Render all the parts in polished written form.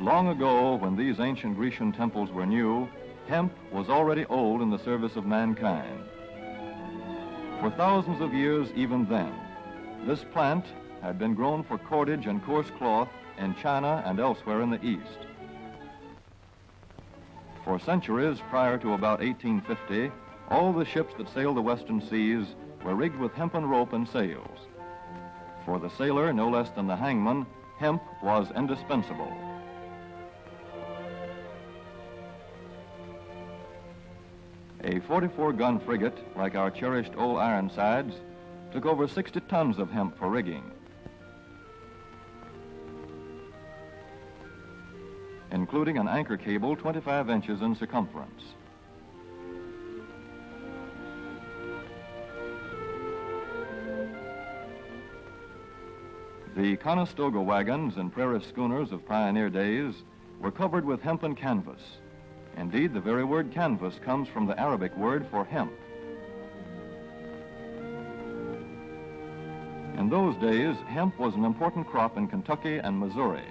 Long ago, when these ancient Grecian temples were new, hemp was already old in the service of mankind. For thousands of years even then, this plant had been grown for cordage and coarse cloth in China and elsewhere in the East. For centuries prior to about 1850, all the ships that sailed the western seas were rigged with hempen rope and sails. For the sailor, no less than the hangman, hemp was indispensable. A 44-gun frigate, like our cherished old Ironsides, took over 60 tons of hemp for rigging. Including an anchor cable 25 inches in circumference. The Conestoga wagons and prairie schooners of pioneer days were covered with hempen canvas. Indeed, the very word canvas comes from the Arabic word for hemp. In those days, hemp was an important crop in Kentucky and Missouri.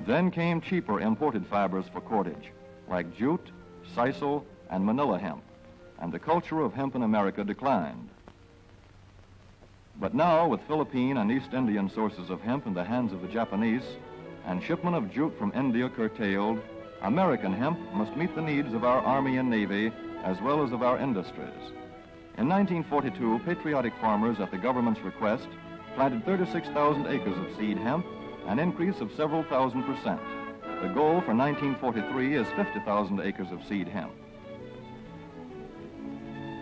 Then came cheaper imported fibers for cordage, like jute, sisal, and manila hemp, and the culture of hemp in America declined. But now, with Philippine and East Indian sources of hemp in the hands of the Japanese, and shipment of jute from India curtailed, American hemp must meet the needs of our Army and Navy as well as of our industries. In 1942, patriotic farmers, at the government's request, planted 36,000 acres of seed hemp, an increase of several thousand%. The goal for 1943 is 50,000 acres of seed hemp.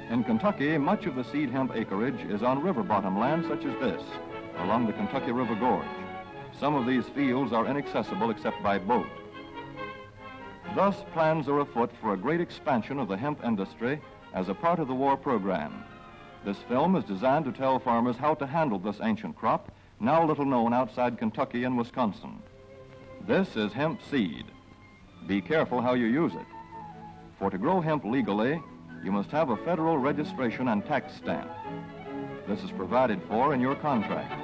In Kentucky, much of the seed hemp acreage is on river bottom land such as this, along the Kentucky River Gorge. Some of these fields are inaccessible except by boat. Thus, plans are afoot for a great expansion of the hemp industry as a part of the war program. This film is designed to tell farmers how to handle this ancient crop, now little known outside Kentucky and Wisconsin. This is hemp seed. Be careful how you use it. For to grow hemp legally, you must have a federal registration and tax stamp. This is provided for in your contract.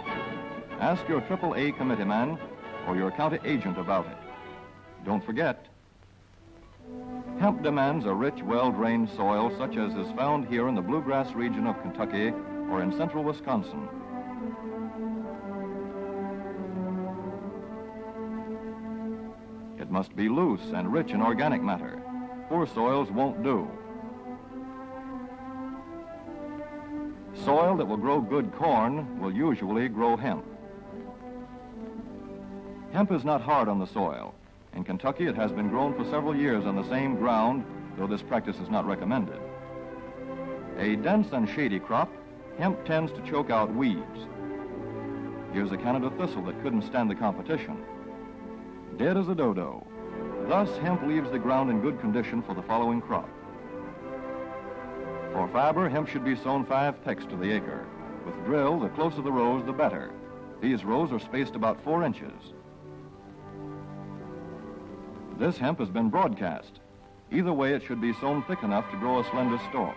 Ask your AAA committeeman or your county agent about it. Don't forget, hemp demands a rich, well-drained soil such as is found here in the bluegrass region of Kentucky or in central Wisconsin. It must be loose and rich in organic matter. Poor soils won't do. Soil that will grow good corn will usually grow hemp. Hemp is not hard on the soil. In Kentucky, it has been grown for several years on the same ground, though this practice is not recommended. A dense and shady crop, hemp tends to choke out weeds. Here's a Canada thistle that couldn't stand the competition. Dead as a dodo. Thus, hemp leaves the ground in good condition for the following crop. For fiber, hemp should be sown 5 pecks to the acre. With drill, the closer the rows, the better. These rows are spaced about 4 inches. This hemp has been broadcast. Either way, it should be sown thick enough to grow a slender stalk.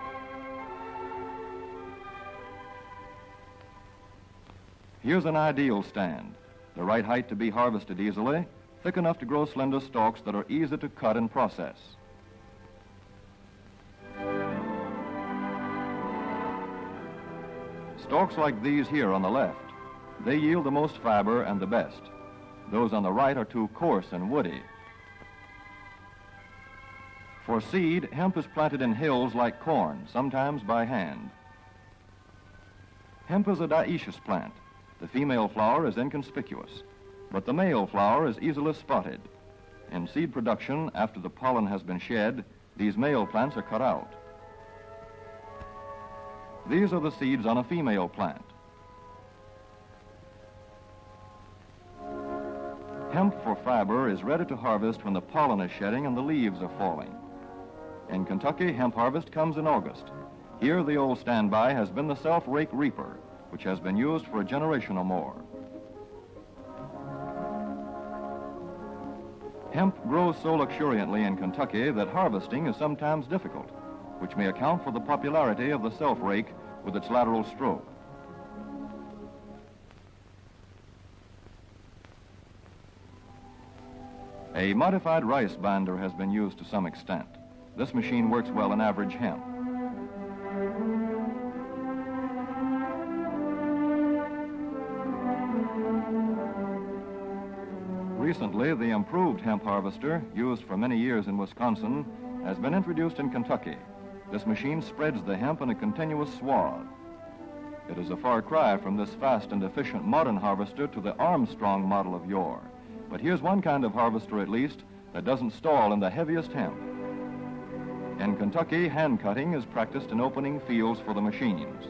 Here's an ideal stand. The right height to be harvested easily, thick enough to grow slender stalks that are easy to cut and process. Stalks like these here on the left, they yield the most fiber and the best. Those on the right are too coarse and woody. For seed, hemp is planted in hills like corn, sometimes by hand. Hemp is a dioecious plant. The female flower is inconspicuous, but the male flower is easily spotted. In seed production, after the pollen has been shed, these male plants are cut out. These are the seeds on a female plant. Hemp for fiber is ready to harvest when the pollen is shedding and the leaves are falling. In Kentucky, hemp harvest comes in August. Here, the old standby has been the self-rake reaper, which has been used for a generation or more. Hemp grows so luxuriantly in Kentucky that harvesting is sometimes difficult, which may account for the popularity of the self-rake with its lateral stroke. A modified rice binder has been used to some extent. This machine works well in average hemp. Recently, the improved hemp harvester, used for many years in Wisconsin, has been introduced in Kentucky. This machine spreads the hemp in a continuous swath. It is a far cry from this fast and efficient modern harvester to the Armstrong model of yore. But here's one kind of harvester, at least, that doesn't stall in the heaviest hemp. In Kentucky, hand cutting is practiced in opening fields for the machines.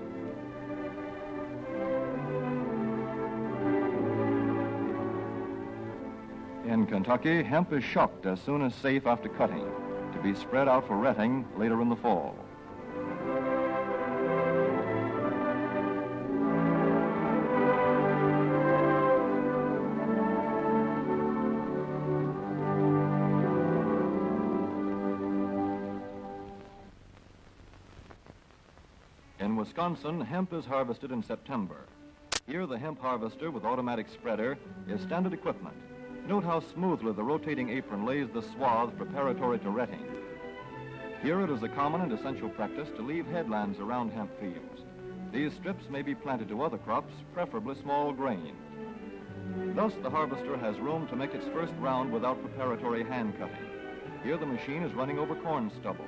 In Kentucky, hemp is shucked as soon as safe after cutting, to be spread out for retting later in the fall. In Wisconsin, hemp is harvested in September. Here, the hemp harvester with automatic spreader is standard equipment. Note how smoothly the rotating apron lays the swath preparatory to retting. Here it is a common and essential practice to leave headlands around hemp fields. These strips may be planted to other crops, preferably small grain. Thus, the harvester has room to make its first round without preparatory hand cutting. Here the machine is running over corn stubble.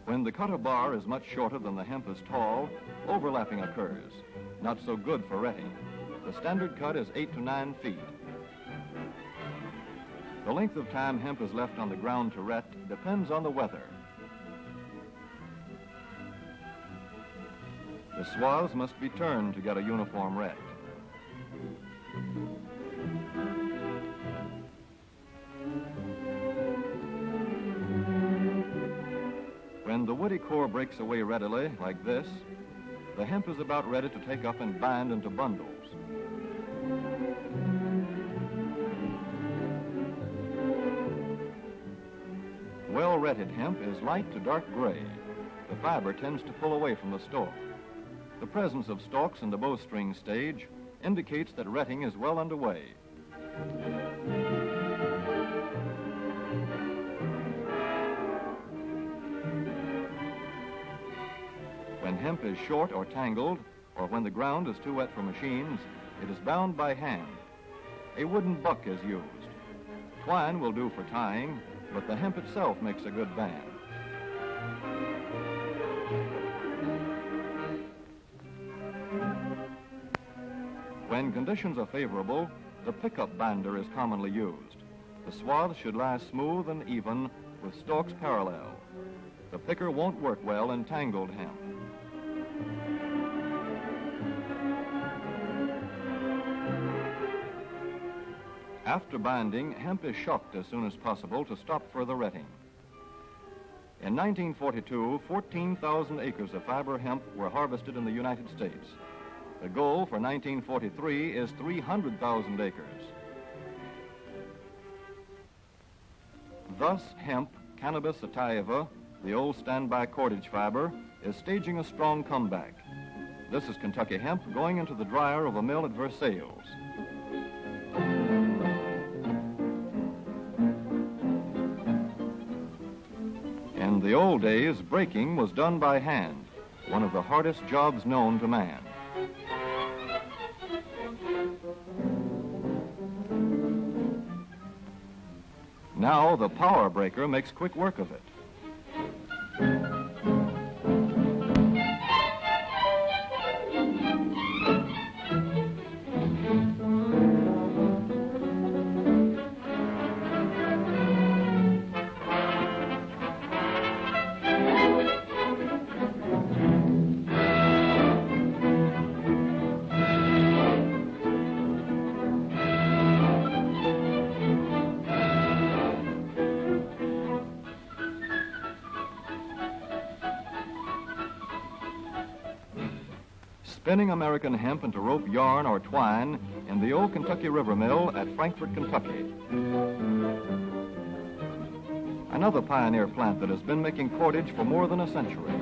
When the cutter bar is much shorter than the hemp is tall, overlapping occurs. Not so good for retting. The standard cut is 8 to 9 feet. The length of time hemp is left on the ground to ret depends on the weather. The swaths must be turned to get a uniform ret. When the woody core breaks away readily, like this, the hemp is about ready to take up and bind into bundles. Well-retted hemp is light to dark gray. The fiber tends to pull away from the stalk. The presence of stalks in the bowstring stage indicates that retting is well underway. When hemp is short or tangled, or when the ground is too wet for machines, it is bound by hand. A wooden buck is used. Twine will do for tying, but the hemp itself makes a good band. When conditions are favorable, the pickup binder is commonly used. The swath should lie smooth and even with stalks parallel. The picker won't work well in tangled hemp. After binding, hemp is shucked as soon as possible to stop further retting. In 1942, 14,000 acres of fiber hemp were harvested in the United States. The goal for 1943 is 300,000 acres. Thus, hemp, Cannabis sativa, the old standby cordage fiber, is staging a strong comeback. This is Kentucky hemp going into the dryer of a mill at Versailles. In the old days, breaking was done by hand, one of the hardest jobs known to man. Now the power breaker makes quick work of it. Spinning American hemp into rope yarn or twine in the old Kentucky River Mill at Frankfort, Kentucky. Another pioneer plant that has been making cordage for more than a century.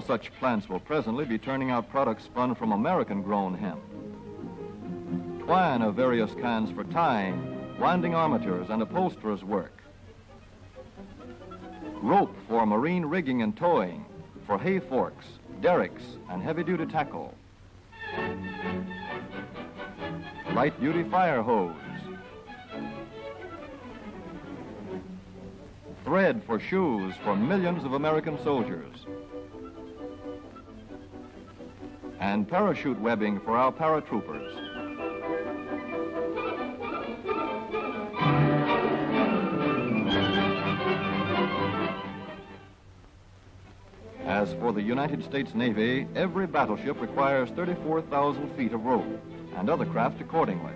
such plants will presently be turning out products spun from American-grown hemp. Twine of various kinds for tying, winding armatures, and upholsterers' work. Rope for marine rigging and towing, for hay forks, derricks, and heavy-duty tackle. Light-duty fire hose. Thread for shoes for millions of American soldiers. And parachute webbing for our paratroopers. As for the United States Navy, every battleship requires 34,000 feet of rope, and other craft accordingly.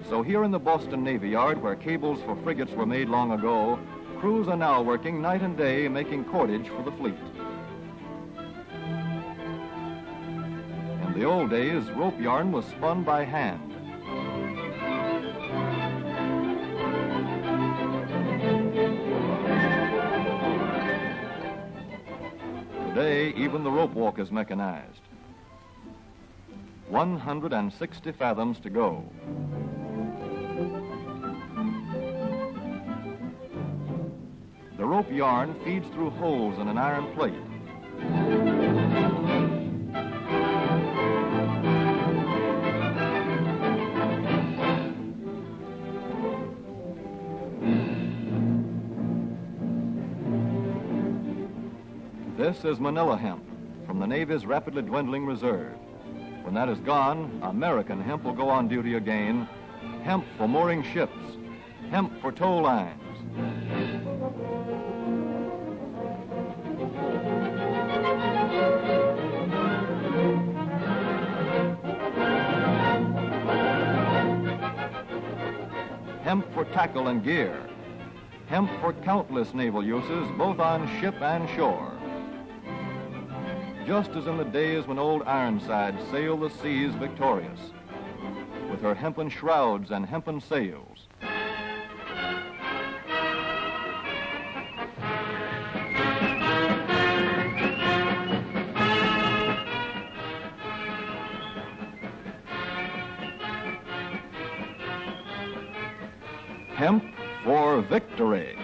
So here in the Boston Navy Yard, where cables for frigates were made long ago, crews are now working night and day making cordage for the fleet. In the old days, rope yarn was spun by hand. Today, even the rope walk is mechanized. 160 fathoms to go. The rope yarn feeds through holes in an iron plate. This is Manila hemp from the Navy's rapidly dwindling reserve. When that is gone, American hemp will go on duty again. Hemp for mooring ships. Hemp for tow lines. Hemp for tackle and gear. Hemp for countless naval uses, both on ship and shore. Just as in the days when old Ironside sailed the seas victorious, with her hempen shrouds and hempen sails. Hemp for victory.